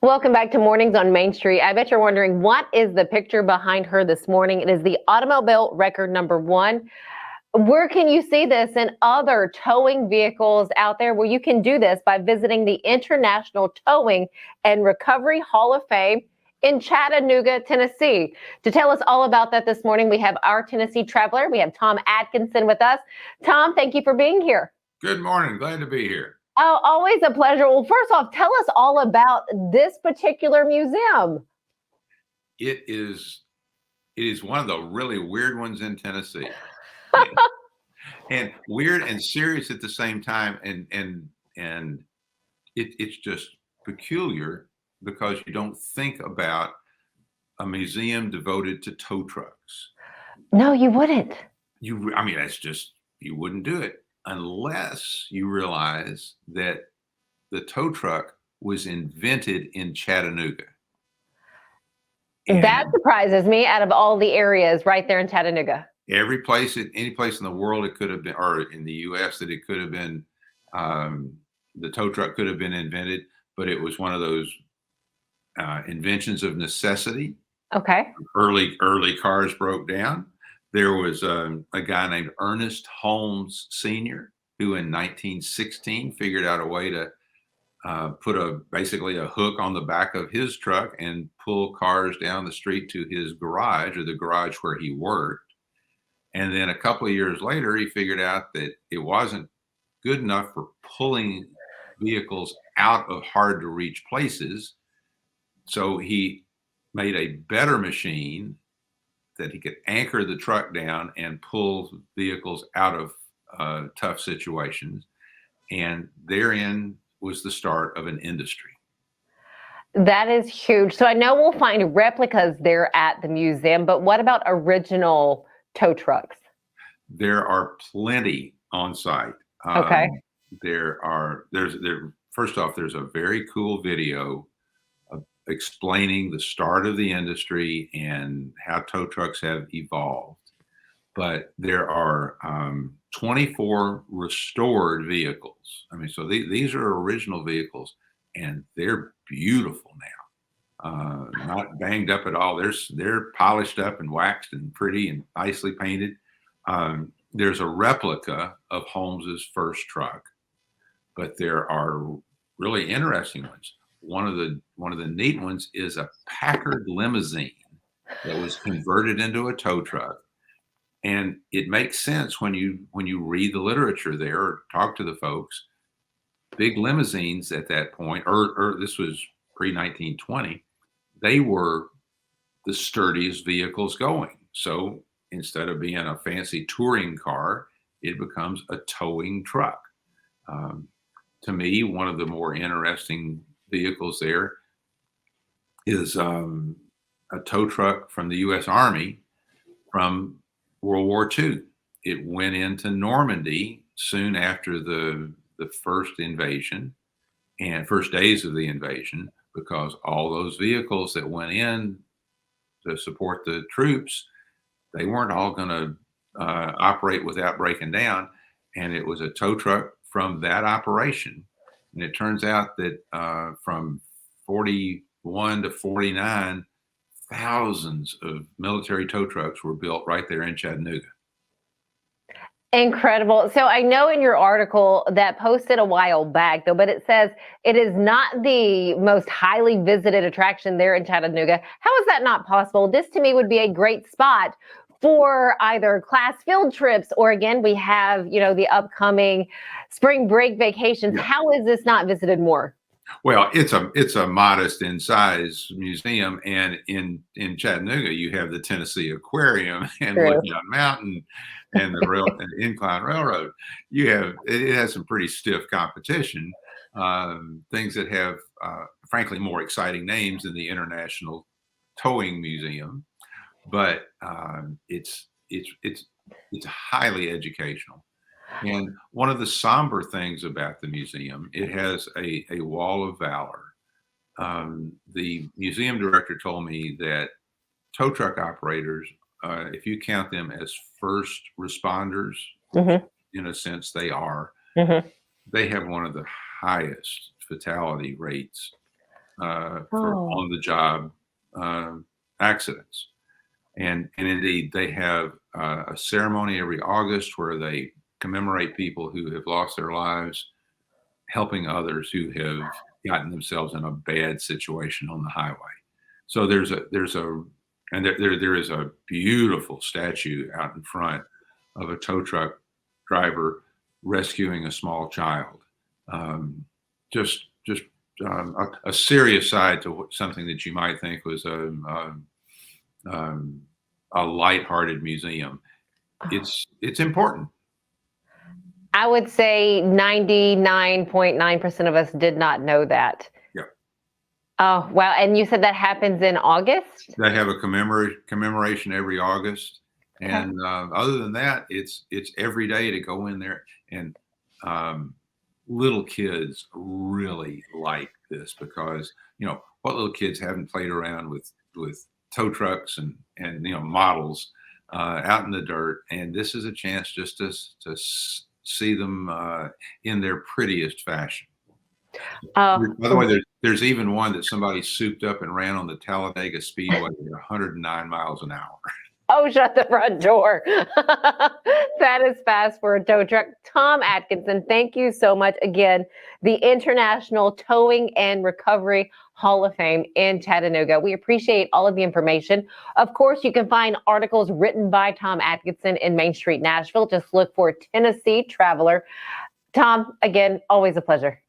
Welcome back to Mornings on Main Street. I bet you're wondering, what is the picture behind her this morning? It is the automobile record #1. Where can you see this and other towing vehicles out there? Well, you can do this by visiting the International Towing and Recovery Hall of Fame in Chattanooga, Tennessee. To tell us all about that this morning, we have our Tennessee traveler. We have Tom Adkinson with us. Tom, thank you for being here. Good morning. Glad to be here. Oh, always a pleasure. Well, first off, tell us all about this particular museum. It is one of the really weird ones in Tennessee. And weird and serious at the same time. And it's just peculiar because you don't think about a museum devoted to tow trucks. No, you wouldn't. That's just, you wouldn't do it unless you realize that the tow truck was invented in Chattanooga. That surprises me, out of all the areas right there in Chattanooga. Any place in the world it could have been, or in the U.S. that it could have been, the tow truck could have been invented, but it was one of those inventions of necessity. Okay. Early cars broke down. There was a guy named Ernest Holmes Sr. who in 1916 figured out a way to put basically a hook on the back of his truck and pull cars down the street to his garage, or the garage where he worked. And then a couple of years later, he figured out that it wasn't good enough for pulling vehicles out of hard to reach places. So he made a better machine that he could anchor the truck down and pull vehicles out of tough situations. And therein was the start of an industry. That is huge. So I know we'll find replicas there at the museum, but what about original tow trucks? There are plenty on site. Okay. First off, there's a very cool video explaining the start of the industry and how tow trucks have evolved. But there are 24 restored vehicles. So these are original vehicles, and they're beautiful now. Not banged up at all. They're polished up and waxed and pretty and nicely painted. There's a replica of Holmes's first truck, but there are really interesting ones. One of the neat ones is a Packard limousine that was converted into a tow truck. And it makes sense when you read the literature there or talk to the folks. Big limousines at that point, or this was pre-1920, they were the sturdiest vehicles going. So instead of being a fancy touring car, it becomes a towing truck. To me, one of the more interesting vehicles there is a tow truck from the U.S. Army from World War II. It went into Normandy soon after the first invasion and first days of the invasion, because all those vehicles that went in to support the troops, they weren't all going to operate without breaking down. And it was a tow truck from that operation. And it turns out that from 41 to 49, thousands of military tow trucks were built right there in Chattanooga. Incredible. So I know in your article that posted a while back, though, but it says it is not the most highly visited attraction there in Chattanooga. How is that not possible? This to me would be a great spot for either class field trips, or again, we have, the upcoming spring break vacations. Yeah. How is this not visited more? Well, it's a modest in size museum, and in Chattanooga you have the Tennessee Aquarium and Lookout Mountain and the Incline Railroad. It has some pretty stiff competition, things that have frankly more exciting names than the International Towing Museum, but it's highly educational. And one of the somber things about the museum, it has a wall of valor. The museum director told me that tow truck operators, if you count them as first responders, in a sense they are, they have one of the highest fatality rates for Oh. on-the-job accidents. And indeed, they have a ceremony every August where they commemorate people who have lost their lives, helping others who have gotten themselves in a bad situation on the highway. So there is a beautiful statue out in front of a tow truck driver rescuing a small child. Just a serious side to something that you might think was a lighthearted museum. It's important. I would say 99.9% of us did not know that. Yeah. Oh, wow. And you said that happens in August? They have a commemoration every August, Okay. and other than that, it's every day to go in there. And little kids really like this because what little kids haven't played around with tow trucks and models out in the dirt, and this is a chance just to see them in their prettiest fashion. By the way, there's even one that somebody souped up and ran on the Talladega Speedway at 109 miles an hour. Oh, shut the front door. That is fast for a tow truck. Tom Adkinson, thank you so much. Again, the International Towing and Recovery Hall of Fame in Chattanooga. We appreciate all of the information. Of course, you can find articles written by Tom Adkinson in Main Street, Nashville. Just look for Tennessee Traveler. Tom, again, always a pleasure.